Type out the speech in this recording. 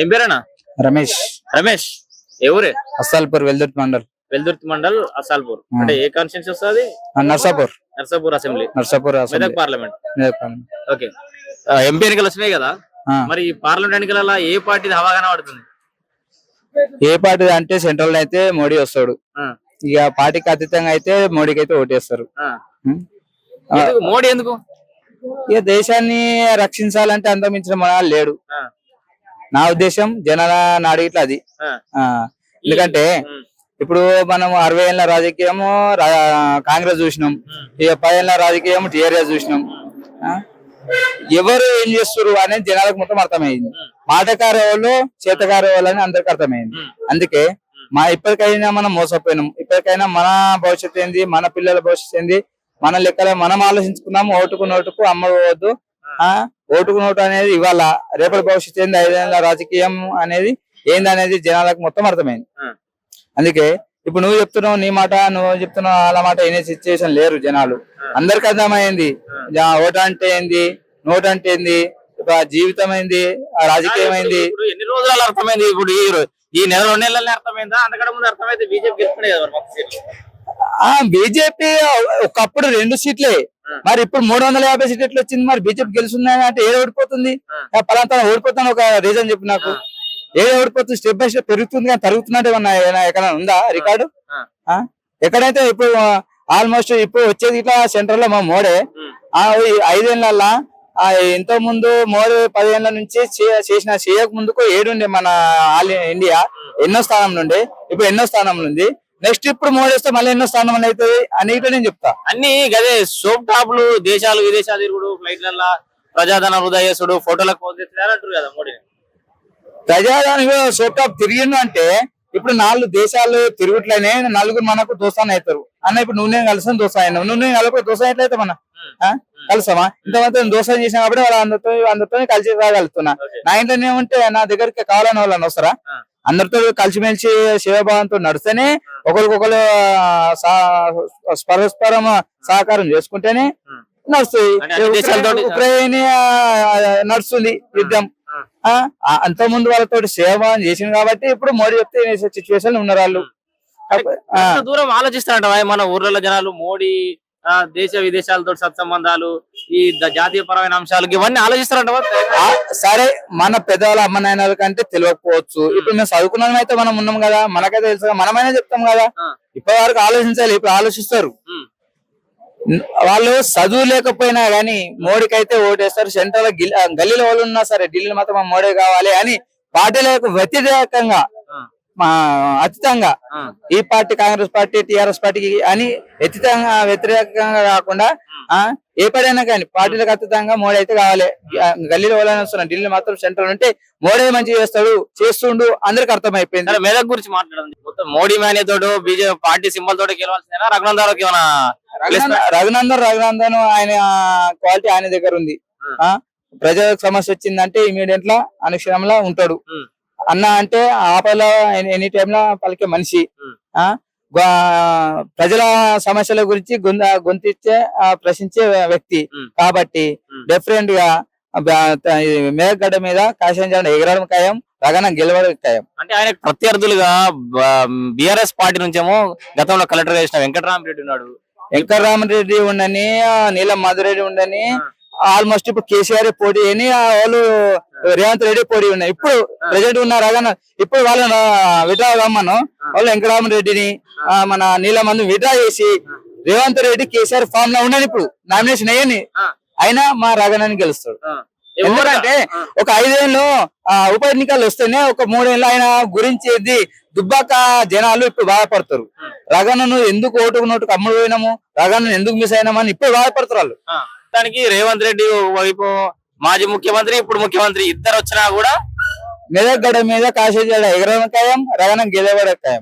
ఏం పేరేనా? రమేష్. రమేష్ ఎవరే? అస్సాల్పూర్ వెల్దుర్తి మండల్. వెల్దుర్తి మండల్ అసాల్పూర్. అంటే ఏ కాన్స్టిట్యూన్సీ వస్తుంది? Narsapur. Narsapur assembly. Narsapur Medak parliament. Okay. MP ఎన్నికలు వచ్చినాయి కదా, మరి పార్లమెంట్ ఎన్నికల ఏ పార్టీ హవా కనబడుతుంది? ఏ పార్టీ అంటే సెంట్రల్ అయితే మోడీ వస్తాడు. ఇక పార్టీకి అతీతంగా అయితే మోడీకి అయితే ఓటేస్తారు. మోడీ ఎందుకు? ఇక దేశాన్ని రక్షించాలంటే అంత మించిన మన లేడు. నా ఉద్దేశం జనాల నాడు ఇట్లా అది. ఎందుకంటే ఇప్పుడు మనం 60 ఏళ్ళ రాజకీయము కాంగ్రెస్ చూసినాం, ఇక 10 ఏళ్ళ రాజకీయం టీఆర్ఎస్ చూసినాం. ఎవరు ఏం చేస్తారు అనేది జనాలకు మొత్తం అర్థమైంది. మాటకారే వాళ్ళు చేతకారే వాళ్ళు అని అందరికి అర్థమైంది. అందుకే ఇప్పటికైనా మనం మోసపోయినాం. ఇప్పటికైనా మన భవిష్యత్తు ఏంది, మన పిల్లల భవిష్యత్తు ఏంది, మన లెక్కలే మనం ఆలోచించుకున్నాము. ఓటుకు నోటుకు అమ్మవద్దు. ఓటుకు నోటు అనేది ఇవాళ రేపటి భవిష్యత్తు ఏంది, 5 ఏళ్ళ రాజకీయం అనేది ఏంది అనేది జనాలకు మొత్తం అర్థమైంది. అందుకే ఇప్పుడు నువ్వు చెప్తున్నావు నీ మాట, నువ్వు చెప్తున్నావు అలా మాట వినే సిచ్యువేషన్ లేరు జనాలు. అందరికి అర్థమైంది ఓటు అంటే ఏంది, నోటు అంటే ఏంది, జీవితం ఏంది, రాజకీయం ఏంది. ఎన్ని రోజులు అర్థమైంది? ఇప్పుడు ఈ నెల 2 నెలలనే అర్థమైందా? అంతకంటే ముందు అర్థమైతే బీజేపీ బీజేపీ ఒకప్పుడు 2 సీట్లే, మరి ఇప్పుడు 350 సీట్లు ఎట్లా వచ్చింది? మరి బీజేపీ గెలుస్తుంది అంటే ఏదో ఓడిపోతుంది. పలాంతా ఓడిపోతాను ఒక రీజన్ చెప్పు నాకు. ఏదో ఓడిపోతుంది, స్టెప్ బై స్టెప్ పెరుగుతుంది కానీ తరుగుతున్నట్టు ఎక్కడ ఉందా రికార్డు? ఎక్కడైతే ఇప్పుడు ఆల్మోస్ట్ ఇప్పుడు వచ్చేది ఇట్లా సెంట్రల్ లో మా మోడే 5 ఏళ్ళ ఇంత ముందు మోడీ 10 ఏళ్ల నుంచి చేయక ముందుకు 7 ఉండే మన ఆల్ ఇండియా ఎన్నో స్థానం నుండి ఇప్పుడు ఎన్నో స్థానం ఉంది. నెక్స్ట్ ఇప్పుడు మోడీ వస్తే మళ్ళీ ఎన్నో స్థానం అవుతుంది అని నేను చెప్తా. అన్ని గదే సోప్ టాప్లు, దేశాలు విదేశాలు తిరుగుడు, ఫ్లైట్ల ప్రజాధన వృధా చేసుడు, ఫోటోలకు అంటారు కదా మోడీ. ప్రజాధన సోప్ టాప్ తిరిగిండు అంటే ఇప్పుడు 4 దేశాలు తిరుగుట్లనే 4 మనకు దోస్తాను అవుతారు అన్న. ఇప్పుడు నువ్వు నేను కలిసి దోస్తా అయినా, నువ్వు నేను కలిపి దోస్తా ఎట్లయితే మన కలుసామా? ఇంతమంది దోస్తం చేసినా కాబట్టి వాళ్ళు అందరితో కలిసి రాగలుగుతున్నా. నా ఇంట్లో ఏమంటే నా దగ్గరికి కావాలని వాళ్ళని వస్తారా? అందరితో కలిసిమెలిసి శివభావంతో నడిస్తేనే ఒకరికొకరు పరస్పరం సహకారం చేసుకుంటేనే నడుస్తుంది. ఉక్రెయిన్ నడుస్తుంది యుద్ధం. అంత ముందు వాళ్ళతో సేవభావం చేసింది కాబట్టి ఇప్పుడు మోడీ చెప్తే సిచ్యువేషన్ ఉన్నారు వాళ్ళు. దూరం ఆలోచిస్తారంట మన ఊర్లలో జనాలు మోడీ దేశ విదేశాలతో సత్సంబంధాలు, ఈ జాతీయ పరమైన అంశాలు ఇవన్నీ ఆలోచిస్తారంట. సరే మన పెద్దవాళ్ళ అమ్మ నాయనల కంటే తెలియకపోవచ్చు. ఇప్పుడు మేము చదువుకున్నాం అయితే మనం ఉన్నాం కదా, మనకైతే తెలుసు, మనమైనా చెప్తాం కదా. ఇప్పటి వరకు ఆలోచించాలి, ఇప్పుడు ఆలోచిస్తారు. వాళ్ళు చదువు లేకపోయినా గానీ మోడీకి అయితే ఓటేస్తారు. సెంట్రల్ గల్లీలో వాళ్ళు ఉన్నా సరే ఢిల్లీలో మాత్రం మోడీ కావాలి అని పార్టీలకు వ్యతిరేకంగా అతీతంగా ఈ పార్టీ కాంగ్రెస్ పార్టీ టిఆర్ఎస్ పార్టీకి అని వ్యతిరేకంగా కాకుండా ఏ పడైనా కానీ పార్టీలకు అతీతంగా మోడీ అయితే కావాలి. గల్లీలో వాళ్ళని వస్తున్నారు, ఢిల్లీ మాత్రం సెంట్రల్ ఉంటే మోడీ మంచి చేస్తుండు అందరికి అర్థమైపోయింది. మెదక్ గురించి మాట్లాడండి. మొత్తం మోడీ మేనే తోడు బీజేపీ పార్టీ సింబల్ తోటి గెలవాల్సిందేనా? రఘునందన్ ఆయన క్వాలిటీ ఆయన దగ్గర ఉంది. ప్రజలకు సమస్య వచ్చిందంటే ఇమీడియట్ లా అనుక్షణంలో ఉంటాడు. అన్న అంటే ఆపల ఎనీ టైమ్ లో పలికే మనిషి. ప్రజల సమస్యల గురించి గొంతిచ్చే ప్రశ్నించే వ్యక్తి కాబట్టి డిఫరెంట్ గా మేఘగడ్డ మీద కాశం జెండా ఎగరడం ఖాయం, రగన గెలవడం ఖాయం. అంటే ఆయన ప్రత్యర్థులుగా బిఆర్ఎస్ పార్టీ నుంచేమో గతంలో కలెక్టర్ చేసిన వెంకటరామరెడ్డి ఉన్నాడు. వెంకటరామరెడ్డి ఉండని, నీలం మధురెడ్డి ఉండని, ఆల్మోస్ట్ ఇప్పుడు కేసీఆర్ పోటీ అని వాళ్ళు రేవంత్ రెడ్డి పోటీ ఉన్నాయి. ఇప్పుడు ప్రెసిడెంట్ ఉన్నారు రగన. ఇప్పుడు వాళ్ళని విడ్రా రమ్మను వాళ్ళు వెంకటరామరెడ్డిని మన నీలమందు విడ్రా చేసి రేవంత్ రెడ్డి కేసీఆర్ ఫామ్ లో ఉండని ఇప్పుడు నామినేషన్ అయ్యని అయినా మా రగనని గెలుస్తాడు. ఎందుకంటే ఒక 5 ఏళ్ళు ఉప ఎన్నికలు వస్తేనే ఒక 3 ఏళ్ళు ఆయన గురించి దుబ్బాక జనాలు ఇప్పుడు బాధపడతారు. రగనను ఎందుకు ఓటుకు నోటుకు అమ్ముడు పోయినాము, రగనను ఎందుకు మిస్ అయినామని ఇప్పుడు బాధపడతారు వాళ్ళు. దానికి రేవంత్ రెడ్డి వైపు మాజీ ముఖ్యమంత్రి ఇప్పుడు ముఖ్యమంత్రి ఇద్దరు వచ్చినా కూడా మెదక్ గడ్డ మీద కాశీ జెండా ఎగరడం ఖాయం, రగన గెలవడం ఖాయం.